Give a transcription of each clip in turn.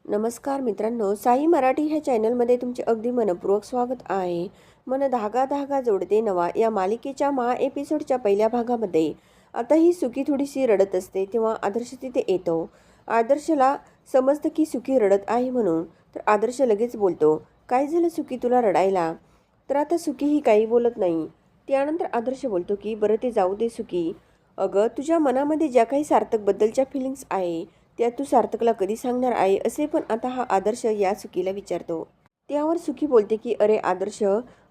नमस्कार मित्रांनो, साई मराठी ह्या चॅनलमध्ये तुमचे अगदी मनपूर्वक स्वागत आहे. मन धागा धागा जोडते नवा या मालिकेच्या एपिसोडच्या पहिल्या भागामध्ये आता ही सुकी थोडीशी रडत असते तेव्हा आदर्श तिथे येतो. आदर्शला समजतं की सुकी रडत आहे म्हणून. तर आदर्श लगेच बोलतो, काय झालं सुकी, तुला रडायला? तर आता सुकी ही काही बोलत नाही. त्यानंतर आदर्श बोलतो की बरं ते जाऊ दे सुकी, अगं तुझ्या मनामध्ये ज्या काही सार्थकबद्दलच्या फिलिंग्स आहे त्या तू सार्थकला कधी सांगणार आहे, असे पण आता हा आदर्श या सुकीला विचारतो. त्यावर सुकी बोलते की अरे आदर्श,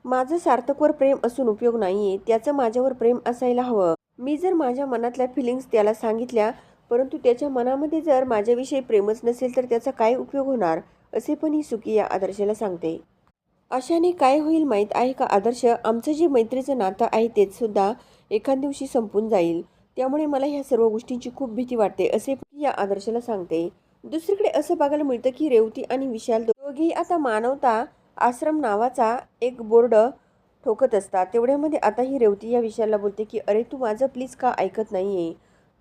माझं सार्थकवर प्रेम असून उपयोग नाहीये, त्याचं माझ्यावर प्रेम असायला हवं. मी जर माझ्या मनातल्या फिलिंग्स त्याला सांगितल्या, परंतु त्याच्या मनामध्ये जर माझ्याविषयी प्रेमच नसेल तर त्याचा काय उपयोग होणार, असे पण ही सुकी या आदर्शाला सांगते. अशाने काय होईल माहीत आहे का आदर्श, आमचं जे मैत्रीचं नातं आहे तेच सुद्धा एखाद दिवशी संपून जाईल. त्यामुळे मला ह्या सर्व गोष्टींची खूप भीती वाटते, असे या आदर्शाला सांगते. दुसरीकडे असं बघायला मिळतं की रेवती आणि विशाल दोघेही आता मानवता आश्रम नावाचा एक बोर्ड ठोकत असतात. तेवढ्यामध्ये आता ही रेवती या विशालला बोलते की अरे तू माझं प्लीज का ऐकत नाहीये,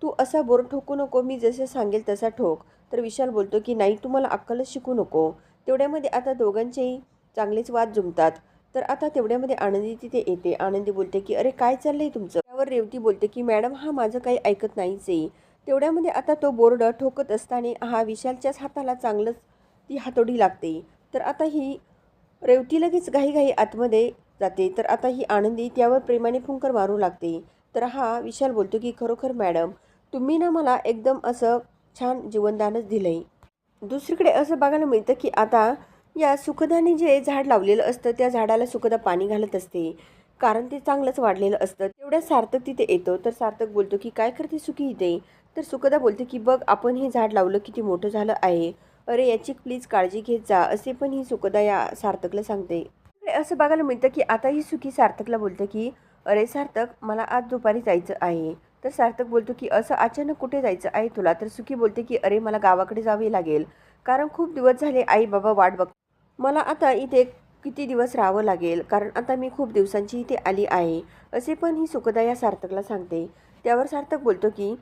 तू असा बोर्ड ठोकू नको, मी जसं सांगेल तसा ठोक. तर विशाल बोलतो की नाही, तू मला अक्कलच शिकू नको. तेवढ्यामध्ये आता दोघांचेही चांगलेच वाद जुमतात. तर आता तेवढ्यामध्ये आनंदी तिथे येते. आनंदी बोलते की अरे काय चाललंय तुमचं? त्यावर रेवती बोलते की मॅडम हा माझं काही ऐकत नाहीच आहे. तेवढ्यामध्ये आता तो बोर्ड ठोकत असताना हा विशालच्याच हाताला चांगलंच ती हातोडी लागते. तर आता ही रेवती लगेच घाईघाई आतमध्ये जाते. तर आता ही आनंदी त्यावर प्रेमाने फुंकर मारू लागते. तर हा विशाल बोलतो की खरोखर मॅडम, तुम्ही ना मला एकदम असं छान जीवनदानच दिलंय. दुसरीकडे असं बघायला मिळतं की आता या सुखदाने जे झाड लावलेलं असतं त्या झाडाला सुखदा पाणी घालत असते, कारण ते चांगलंच वाढलेलं असतं. तेवढ्या सार्थक तिथे येतो. तर सार्थक बोलतो की काय करते सुखी इथे? तर सुखदा बोलते की बघ, आपण हे झाड लावलं किती मोठं झालं आहे, अरे याची प्लीज काळजी घेत जा, असे पण ही सुखदा या सार्थकला सांगते. असं बघायला मिळतं की आता ही सुखी सार्थकला बोलते की अरे सार्थक, मला आज दुपारी जायचं आहे. तर सार्थक बोलतो की असं अचानक कुठे जायचं आहे तुला? तर सुखी बोलते की अरे मला गावाकडे जावे लागेल, कारण खूप दिवस झाले आई बाबा वाट बघ, मला आता इथे किती दिवस राहावं लागेल, कारण आता मी खूप दिवसांची इथे आली आहे, असे पण ही सुखदा या सार्थकला सांगते. त्यावर सार्थक बोलतो की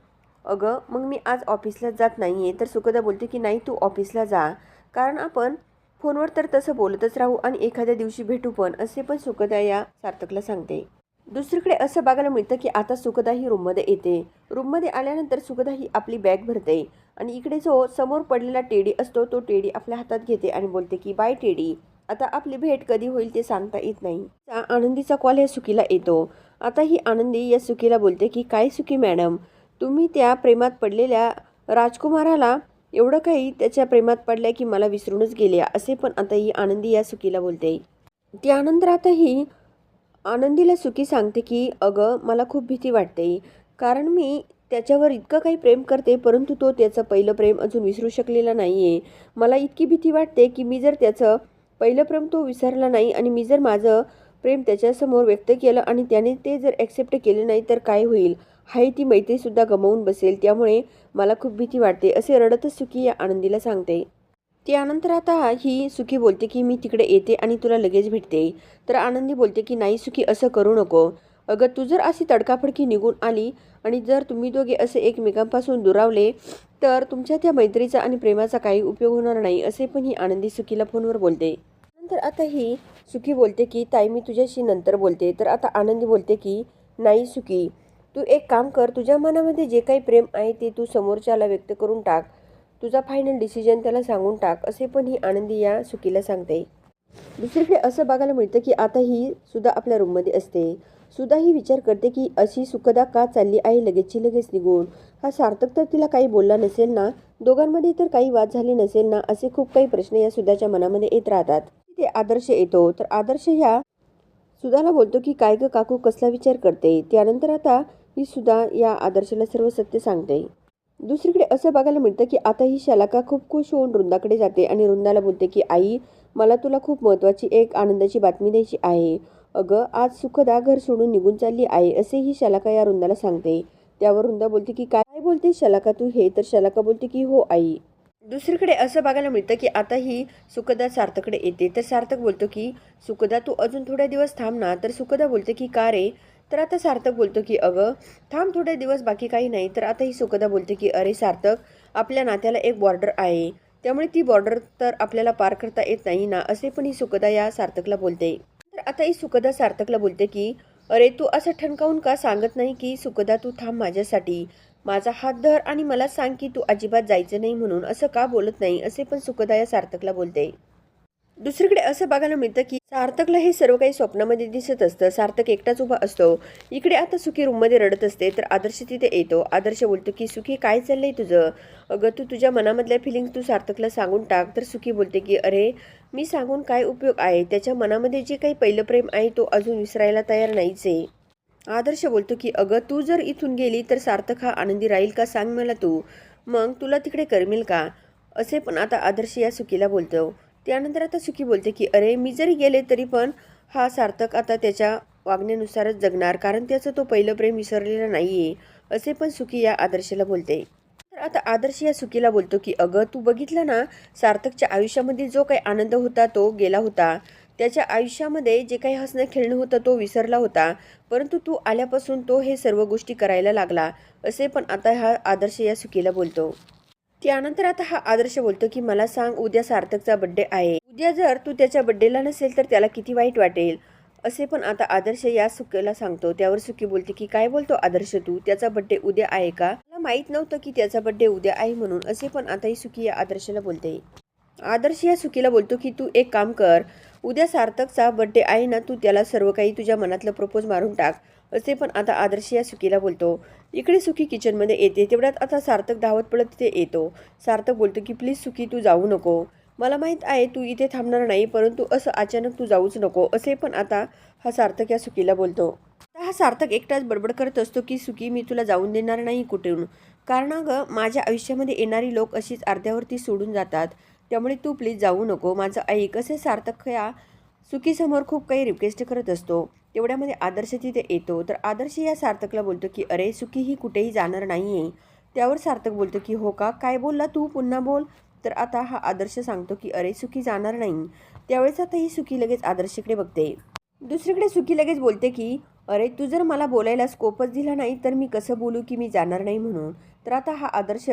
अगं मग मी आज ऑफिसला जात नाही आहे. तर सुखदा बोलते की नाही, तू ऑफिसला जा, कारण आपण फोनवर तर तसं बोलतच राहू आणि एखाद्या दिवशी भेटू पण, असे पण सुखदा या सार्थकला सांगते. दुसरीकडे असं बघायला मिळतं की आता सुखदा ही रूममध्ये येते. रूममध्ये आल्यानंतर सुखदा ही आपली बॅग भरते आणि इकडे जो समोर पडलेला टेडी असतो तो टेडी आपल्या हातात घेते आणि बोलते की बाय टेडी, आता आपली भेट कधी होईल ते सांगता येत नाही. आनंदीचा कॉल या सुखीला येतो. आता ही आनंदी या सुखीला बोलते की काय सुखी मॅडम, तुम्ही त्या प्रेमात पडलेल्या राजकुमाराला एवढं काही त्याच्या प्रेमात पडलंय की मला विसरूनच गेले, असे पण आता ही आनंदी या सुखीला बोलते. त्यानंतर आता ही आनंदीला सुखी सांगते की अगं मला खूप भीती वाटते, कारण मी त्याच्यावर इतकं काही प्रेम करते, परंतु तो त्याचं पहिलं प्रेम अजून विसरू शकलेला नाही आहे. मला इतकी भीती वाटते की मी जर त्याचं पहिलं प्रेम तो विसरला नाही आणि मी जर माझं प्रेम त्याच्यासमोर व्यक्त केलं आणि त्याने ते जर ॲक्सेप्ट केले नाही तर काय होईल, हाही ती मैत्रीसुद्धा गमावून बसेल, त्यामुळे मला खूप भीती वाटते, असे रडतच सुखी या आनंदीला सांगते. त्यानंतर आता ही सुखी बोलते की मी तिकडे येते आणि तुला लगेच भेटते. तर आनंदी बोलते की नाही सुखी, असं करू नको. अगं तू जर अशी तडकाफडकी निघून आली आणि जर तुम्ही दोघे असे एकमेकांपासून दुरावले तर तुमच्या त्या मैत्रीचा आणि प्रेमाचा काही उपयोग होणार नाही, असे पण ही आनंदी सुखीला फोनवर बोलते. नंतर आता ही सुखी बोलते की ताई मी तुझ्याशी नंतर बोलते. तर आता आनंदी बोलते की नाही सुखी, तू एक काम कर, तुझ्या मनामध्ये जे काही प्रेम आहे ते तू समोरच्याला व्यक्त करून टाक, तुझा फायनल डिसिजन त्याला सांगून टाक, असे पण ही आनंदी या सुखीला सांगते. दुसरीकडे असं बघायला मिळतं की आता ही सुद्धा आपल्या रूममध्ये असते. सुद्धा ही विचार करते की अशी सुखदा का चालली आहे लगेचची लगेच निघून, हा सार्थक तर तिला काही बोलला नसेल ना, दोघांमध्ये तर काही वाद झाले नसेल ना, असे खूप काही प्रश्न या सुद्धाच्या मनामध्ये येत राहतात. तिथे आदर्श येतो. तर आदर्श ह्या सुधाला बोलतो की काय ग काकू, कसला विचार करते? त्यानंतर आता ही सुद्धा या आदर्शाला सर्व सत्य सांगते. दुसरीकडे असं बघायला मिळतं की आता ही शालाका खूप खुश होऊन वृंदाकडे जाते आणि वृंदाला बोलते की आई, मला तुला खूप महत्त्वाची एक आनंदाची बातमी द्यायची आहे. अगं आज सुखदा घर सोडून निघून चालली आहे, असे ही शालाका या वृंदाला सांगते. त्यावर वृंदा बोलते की काय बोलते शालाका तू हे? तर शालाका बोलते की हो आई. दुसरीकडे असं बघायला मिळतं की आता ही सुखदा सार्थकडे येते. तर सार्थक बोलतो की सुखदा तू अजून थोड्या दिवस थांब ना. तर सुखदा बोलते की का रे? तर आता सार्थक बोलतो की अगं थांब थोडे दिवस, बाकी काही नाही. तर आता ही सुखदा बोलते की अरे सार्थक, आपल्या नात्याला एक बॉर्डर आहे, त्यामुळे ती बॉर्डर तर आपल्याला पार करता येत नाही ना, असे पण ही सुखदा या सार्थकला बोलते. तर आता ही सुखदा सार्थकला बोलते की अरे तू असं ठणकावून का सांगत नाही की सुखदा तू थांब माझ्यासाठी, माझा हात धर आणि मला सांग की तू अजिबात जायचं नाही म्हणून, असं का बोलत नाही, असे पण सुखदा या सार्थकला बोलते. दुसरीकडे असं बघायला मिळतं की सार्थकला हे सर्व काही स्वप्नामध्ये दिसत असतं. सार्थक एकटाच उभा असतो. इकडे आता सुखी रूममध्ये रडत असते तर आदर्श तिथे येतो. आदर्श बोलतो की सुखी काय चाललंय तुझं, अगं तू तुझ्या मनामधल्या फिलिंग्स तू सार्थकला सांगून टाक. तर सुखी बोलते की अरे मी सांगून काय उपयोग आहे, त्याच्या मनामध्ये जे काही पहिलं प्रेम आहे तो अजून विसरायला तयार नाहीच आहे. आदर्श बोलतो की अगं तू जर इथून गेली तर सार्थक हा आनंदी राहील का सांग मला तू, मग तुला तिकडे करमेल का, असे पण आता आदर्श या सुखीला बोलतो. त्यानंतर आता सुखी बोलते की अरे मी जरी गेले तरी पण हा सार्थक आता त्याच्या वागण्यानुसारच जगणार, कारण त्याचं तो पहिलं प्रेम विसरलेलं नाहीये, असे पण सुखी या आदर्शला बोलते. तर आता आदर्श या सुखीला बोलतो की अगं तू बघितलं ना, सार्थकच्या आयुष्यामध्ये जो काही आनंद होता तो गेला होता, त्याच्या आयुष्यामध्ये जे काही हसणं खेळणं होतं तो विसरला होता, परंतु तू आल्यापासून तो हे सर्व गोष्टी करायला लागला, असे पण आता हा आदर्श या सुखीला बोलतो. त्यानंतर आता हा आदर्श बोलतो की मला सांग उद्या सार्थकचा बड्डे आहे, उद्या जर तू त्याच्या बड्डेला नसेल तर त्याला किती वाईट वाटेल, असे पण आता आदर्श या सुखीला सांगतो. त्यावर सुखी बोलते की काय बोलतो आदर्श तू, त्याचा बड्डे उद्या आहे का, मला माहित नव्हतं की त्याचा बड्डे उद्या आहे म्हणून, असे पण आता ही सुखी या आदर्शला बोलते. आदर्श या सुखीला बोलतो की तू एक काम कर, उद्या सार्थकचा बड्डे आहे ना, तू त्याला सर्व काही तुझ्या मनातलं प्रपोज मारून टाक, असे पण आता आदर्श या सुखीला बोलतो. इकडे सुखी किचनमध्ये येते तेवढ्यात आता सार्थक धावत पडत तिथे येतो. सार्थक बोलतो की प्लीज सुखी तू जाऊ नको, मला माहीत आहे तू इथे थांबणार नाही, परंतु असं अचानक तू जाऊच नको, असे पण आता हा सार्थक या सुखीला बोलतो. आता हा सार्थक एकटाच बडबड करत असतो की सुखी मी तुला जाऊन देणार नाही कुठून, कारण अगं माझ्या आयुष्यामध्ये येणारी लोक अशीच अर्ध्यावरती सोडून जातात, त्यामुळे तू प्लीज जाऊ नको, माझं ऐक, असे सार्थक या सुखीसमोर खूप काही रिक्वेस्ट करत असतो. तेवढ्यामध्ये आदर्श तिथे येतो. तर आदर्श या सार्थकला बोलतो की अरे सुखी ही कुठेही जाणार नाही आहे. त्यावर सार्थक बोलतो की हो का, काय बोलला तू, पुन्हा बोल. तर आता हा आदर्श सांगतो की अरे सुखी जाणार नाही. त्यावेळेस आता ही सुखी लगेच आदर्शकडे बघते. दुसरीकडे सुखी लगेच बोलते की अरे तू जर मला बोलायला स्कोपच दिला नाही तर मी कसं बोलू की मी जाणार नाही म्हणून. तर आता हा आदर्श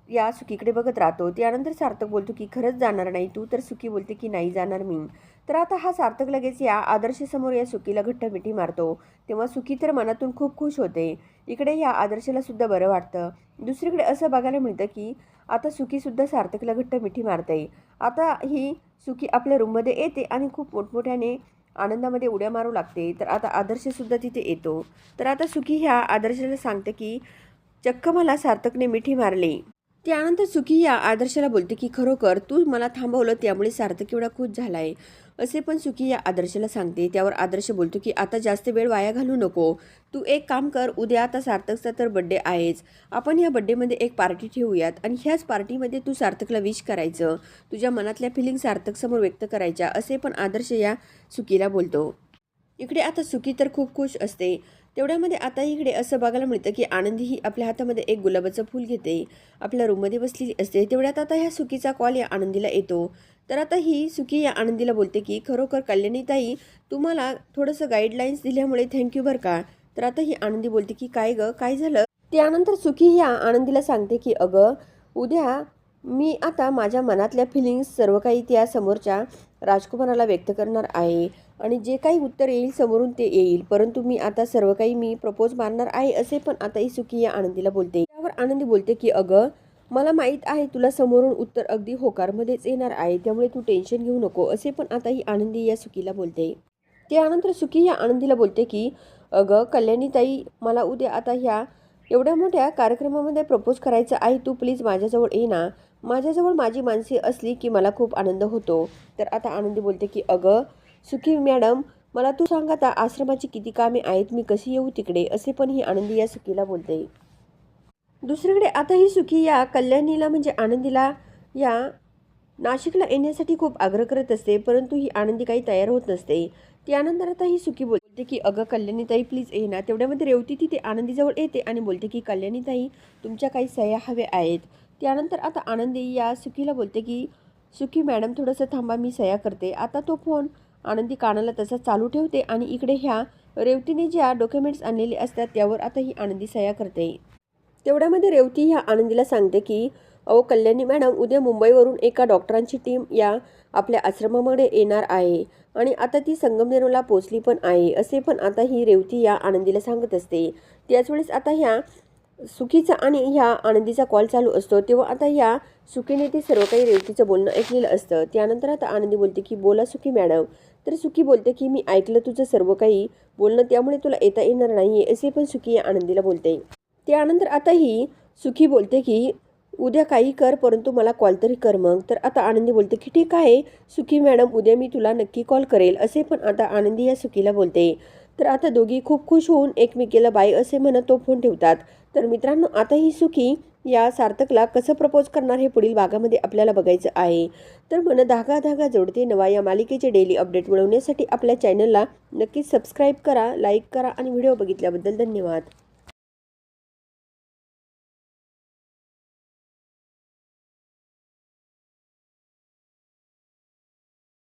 या सुखीकडे बघत राहतो. त्यानंतर सार्थक बोलतो की खरंच जाणार नाही तू, तर सुखी बोलते की नाही जाणार मी. तर आता हा सार्थक लगेच या आदर्शसमोर या सुखीला घट्ट मिठी मारतो. तेव्हा सुखी तर मनातून खूप खुश होते. इकडे या आदर्शला सुद्धा बरं वाटतं. दुसरीकडे असं बघायला मिळतं की आता सुखी सुद्धा सार्थकला घट्ट मिठी मारते. आता ही सुखी आपल्या रूममध्ये येते आणि खूप मोठमोठ्याने आनंदामध्ये उड्या मारू लागते. तर आता आदर्श सुद्धा तिथे येतो. तर आता सुखी ह्या आदर्शाला सांगते की चक्क मला सार्थकने मिठी मारली. त्यानंतर सुखी या आदर्शाला बोलते की खरोखर तू मला थांबवलं त्यामुळे सार्थक एवढा खुश झालाय, असे पण सुखी या आदर्शाला सांगते. त्यावर आदर्श बोलतो की आता जास्त वेळ वाया घालू नको, तू एक काम कर, उद्या आता सार्थकचा तर बड्डे आहेच, आपण या बड्डेमध्ये एक पार्टी ठेवूयात आणि ह्याच पार्टीमध्ये तू सार्थकला विश करायचं, तुझ्या मनातल्या फिलिंग सार्थकसमोर व्यक्त करायच्या, असे पण आदर्श या सुखीला बोलतो. इकडे आता सुखी तर खूप खुश असते. तेवढ्यामध्ये आता इकडे असं बघायला मिळतं की आनंदी ही आपल्या हातामध्ये एक गुलाबाचं फूल घेते, आपल्या रूममध्ये बसलेली असते. तेवढ्यात आता ह्या सुखीचा कॉल या आनंदीला येतो. तर आता ही सुखी या आनंदीला बोलते की खरोखर कल्याणीताई तुम्हाला थोडंसं गाईडलाईन्स दिल्यामुळे थँक्यू बरं का. तर आता ही आनंदी बोलते की काय गं काय झालं. त्यानंतर सुखी या आनंदीला सांगते की अगं उद्या मी आता माझ्या मनातल्या फिलिंग्स सर्व काही त्या समोरच्या राजकुमाराला व्यक्त करणार आहे आणि जे काही उत्तर येईल समोरून ते येईल, परंतु मी आता सर्व काही मी प्रपोज मारणार आहे, असे पण आता ही सुखी या आनंदीला बोलते. त्यावर आनंदी बोलते की अगं मला माहीत आहे तुला समोरून उत्तर अगदी होकारमध्येच येणार आहे, त्यामुळे तू टेन्शन घेऊ नको, असे पण आता ही आनंदी या सुखीला बोलते. त्यानंतर सुखी या आनंदीला बोलते की अगं कल्याणीताई मला उद्या आता ह्या एवढ्या मोठ्या कार्यक्रमामध्ये प्रपोज करायचं आहे, तू प्लीज माझ्याजवळ ये ना, माझ्याजवळ माझी माणसे असली की मला खूप आनंद होतो. तर आता आनंदी बोलते की अगं सुखी मॅडम मला तू सांग आता आश्रमाची किती कामे आहेत, मी कशी येऊ तिकडे, असे पण ही आनंदी या सुखीला बोलते. दुसरीकडे आता ही सुखी या कल्याणीला म्हणजे आनंदीला या नाशिकला येण्यासाठी खूप आग्रह करत असते, परंतु ही आनंदी काही तयार होत नसते. त्यानंतर आता ही सुखी बोलते की अगं कल्याणीताई प्लीज ये ना. तेवढ्यामध्ये रेवती तिथे आनंदीजवळ येते आणि बोलते की कल्याणीताई तुमच्या काही सह्या हव्या आहेत. त्यानंतर आता आनंदी या सुखीला बोलते की सुखी मॅडम थोडंसं थांबा मी सह्या करते. आता तो फोन आनंदी कानाला तसा चालू ठेवते आणि इकडे ह्या रेवतीने ज्या डॉक्युमेंट्स आणलेले असतात त्यावर आता ही आनंदी सह्या करते. तेवढ्यामध्ये रेवती ह्या आनंदीला सांगते की अहो कल्याणी मॅडम, उद्या मुंबईवरून एका डॉक्टरांची टीम या आपल्या आश्रमामध्ये येणार आहे आणि आता ती संगमनेरला पोचली पण आहे, असे पण आता ही रेवती या आनंदीला सांगत असते. त्याच वेळेस आता ह्या सुखीचा आणि ह्या आनंदीचा कॉल चालू असतो, तेव्हा आता ह्या सुखीने ते सर्व काही रेवतीचं बोलणं ऐकलेलं असतं. त्यानंतर आता आनंदी बोलते की बोला सुखी मॅडम. तर सुखी बोलते की मी ऐकलं तुझं सर्व काही बोलणं, त्यामुळे तुला येता येणार नाही आहे, असे पण सुखी या आनंदीला बोलते. त्यानंतर आता ही सुखी बोलते की उद्या काही कर, परंतु मला कॉल तरी कर मग. तर आता आनंदी बोलते की ठीक आहे सुखी मॅडम, उद्या मी तुला नक्की कॉल करेल, असे पण आता आनंदी या सुखीला बोलते. तर आता दोघी खूप खुश होऊन एकमेकीला बाय असे म्हणत तो फोन ठेवतात. तर मित्रांनो, आता ही सुखी या सार्थकला कसं प्रपोज करणार हे पुढील भागामध्ये आपल्याला बघायचं आहे. तर मन धागा धागा जोडते नवा या मालिकेचे डेली अपडेट मिळवण्यासाठी आपल्या चॅनलला नक्कीच सबस्क्राईब करा, लाईक करा आणि व्हिडिओ बघितल्याबद्दल धन्यवाद.